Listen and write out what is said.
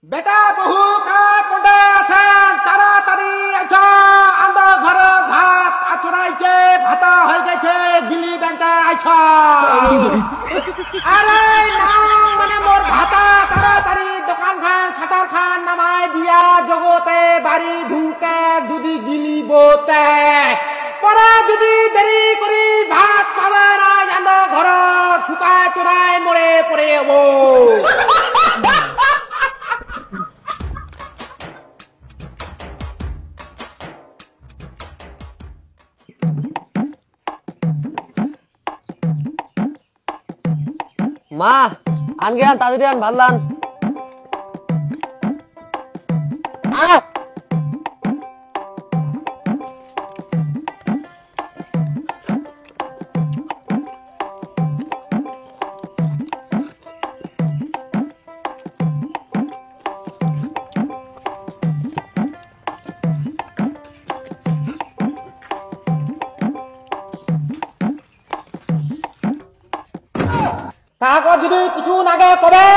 বেটা বহু কাজ কোটে আছেন তাড়াতাড়ি আছো আন্দ ঘর ভাত আছড়াইছে ভাত হয়ে গেছে গিলি বেঁচে আছো আরে নাম মানে মোর ভাতা তাড়াতাড়ি দোকান খান শাটার খান নামাই দিয়া জগতে বাড়ি ঢুকে যদি গিলি বোতে পরে যদি দেরি করি ভাত পাবে না আন্দ ঘর শুকায় চড়াই মরে পড়ে যাবো মা আন গেলাম তাড়াতাড়ি আন ভাল্লান কাগজ যদি কিছু নাগে কবে